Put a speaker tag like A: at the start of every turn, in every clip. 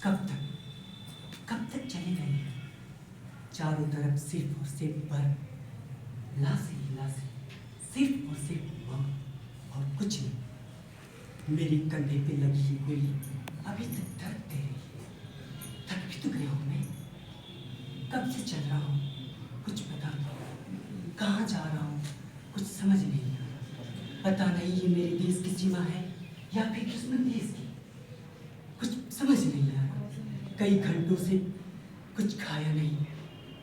A: कब तक चलेगा ये? चारों तरफ सिर्फ और सिर्फ बर्फ, लाशें, सिर्फ और सिर्फ मौत और कुछ नहीं। मेरे कंधे पे लगी ही गोली अभी तक दर्द दे रही है। थक भी तो गया हूँ मैं, कब से चल रहा हूँ, कुछ पता नहीं कहाँ जा रहा हूँ, कुछ समझ नहीं आ रहा। पता नहीं ये मेरे देश की सीमा है या फिर दुश्मन देश की, कुछ समझ नहीं आ रहा। कई घंटों से कुछ खाया नहीं,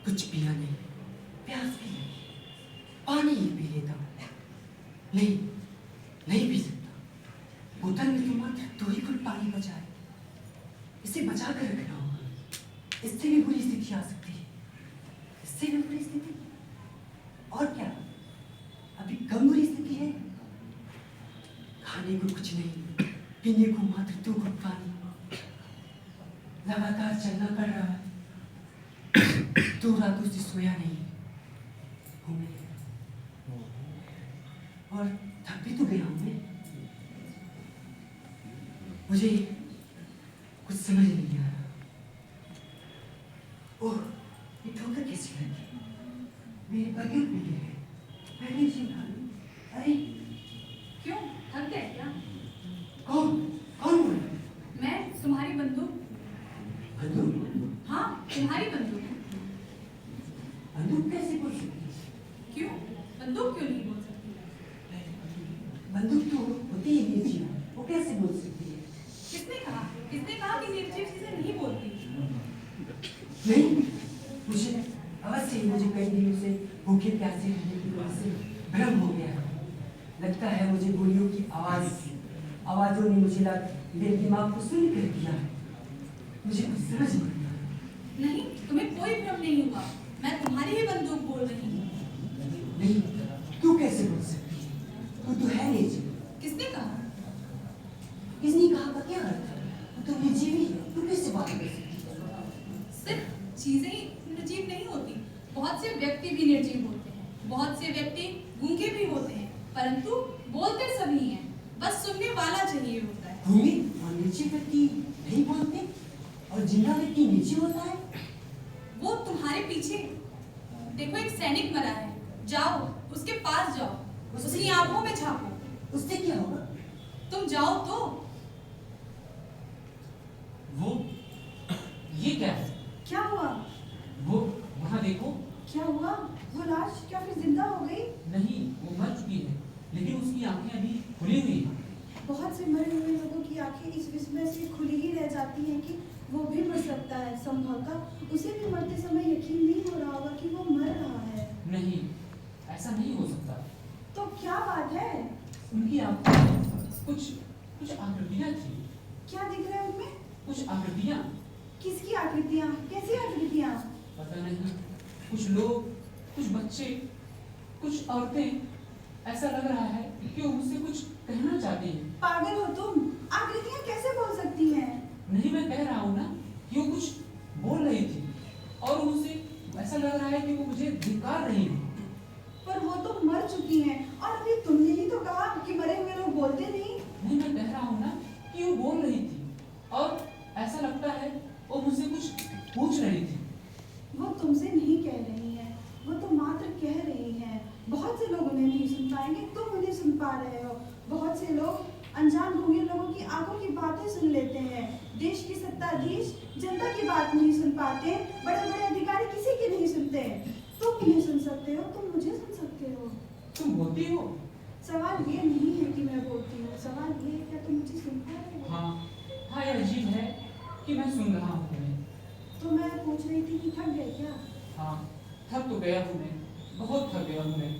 A: कुछ पिया नहीं, प्यास भी नहीं, पानी ही पी लेता हूँ। नहीं पी सकता। बोतल में तो मात्र 2 ही घुट पानी बचा है, इसे बचा कर रखना होगा। इससे भी बुरी स्थिति आ सकती है, इससे भी बुरी स्थिति। और क्या, अभी कम बुरी स्थिति है। खाने को कुछ नहीं, पीने को मात्र 2 घुट पानी। लगातार चलना पड़ रहा है, 2 रातों से सोया नहीं हूँ मैं, और थक भी तो गया हूँ मैं। मुझे कुछ समझ नहीं आ रहा। ओह, ये ठोकर कैसी लगी? मेरे बगल में गिर गए। मैंने इसे उठा। अरे
B: क्यों, थक गए क्या?
A: कौन बोल रहा है?
B: मैं, तुम्हारी बंदूक।
A: बंदूक?
B: हाँ, तुम्हारी बंदूक।
A: बंदूक कैसे बोल सकती है?
B: क्यों, बंदूक क्यों नहीं बोल सकती?
A: बंदूक तो होती ही निर्जीव, वो कैसे बोल सकती है?
B: किसने कहा कि निर्जीव चीजें नहीं बोलती?
A: नहीं, मुझे अवश्य ही मुझे कई दिनों से भूखे प्यासे रहने की वजह से भ्रम हो गया है। लगता है मुझे गोलियों की आवाजों ने मुझे मेरे दिमाग को सुन्न कर दिया है। मुझे कुछ समझ नहीं आ रहा।
B: नहीं, तुम्हें कोई भ्रम नहीं हुआ। मैं तुम्हारी ही बंदूक बोल रही हूँ।
A: नहीं, तू कैसे बोल सकती है? तू तो है निर्जीव।
B: किसने कहा?
A: किसने कहा का क्या अर्थ है? तू तो निर्जीव ही है, तू कैसे बात कर सकती है?
B: सिर्फ चीजें ही निर्जीव नहीं होती, बहुत से व्यक्ति भी निर्जीव होते हैं। बहुत से व्यक्ति गूंगे भी होते हैं, परंतु बोलते सभी हैं, बस सुनने वाला चाहिए होता है।
A: गूंगे और निर्जीव व्यक्ति नहीं बोलते, और जिंदा व्यक्ति निर्जीव होता है?
B: वो तुम्हारे पीछे देखो, एक सैनिक मरा है, जाओ उसके पास जाओ, उसकी आंखों में झांको।
A: उससे क्या होगा?
B: तुम जाओ तो।
C: वो ये क्या है?
D: क्या हुआ?
C: वो वहाँ देखो।
D: क्या हुआ? वो लाश क्या फिर जिंदा हो गई?
C: नहीं, वो मर चुकी है, लेकिन उसकी आंखें अभी खुली हुई हैं।
D: बहुत से मरे हुए लोगों की आंखें इस विस्मय से खुली ही रह जाती हैं कि वो भी मर सकता है। संभवतः उसे भी मरते समय यकीन नहीं हो रहा होगा कि वो मर रहा है।
C: नहीं, ऐसा नहीं हो सकता।
D: तो क्या बात है?
C: उनकी आंखों में कुछ आकृतियाँ थी।
D: क्या दिख रहा है उनमें?
C: कुछ आकृतियाँ।
D: किसकी आकृतियाँ? कैसी आकृतियाँ?
C: पता नहीं, कुछ लोग, कुछ बच्चे, कुछ औरतें। ऐसा लग रहा है कि वो मुझसे कुछ कहना चाहती हैं।
D: पागल हो तुम? आकृतियाँ कैसे बोल सकती हैं?
C: नहीं, मैं कह रहा हूँ ना कि वो कुछ बोल रही थी, और मुझसे ऐसा लग रहा है कि वो मुझे धिक्कार रही है।
D: पर वो तो मर चुकी हैं, और अभी तुमने ही तो कहा कि मरे हुए लोग बोलते नहीं।
C: नहीं, मैं कह रहा हूँ ना कि वो बोल रही थी, और ऐसा लगता है वो मुझसे कुछ पूछ रही थी।
D: वो तुमसे नहीं कह रही हैं, वो तो मात्र कह रही हैं। बहुत से लोग उन्हें नहीं सुन पाएंगे, तुम उन्हें सुन पा रहे हो। बहुत से लोग अनजान गूंगे लोगों की आंखों की बातें सुन लेते हैं। देश की सत्ताधीश जनता की बात नहीं सुन पाते, बड़े बड़े अधिकारी किसी की नहीं सुनते। तुम उन्हें सुन सकते हो, तुम मुझे सुन सकते हो।
C: तुम बोलती हो?
D: सवाल ये नहीं है कि मैं बोलती हूँ, सवाल ये है क्या तुम मुझे सुन पा रहे हो?
C: हाँ, ये अजीब है कि मैं सुन रहा हूँ तुम्हें।
D: तो मैं पूछ रही थी कि थक गए क्या?
C: हाँ, थक तो गया हूँ मैं, बहुत थक गया हूँ मैं।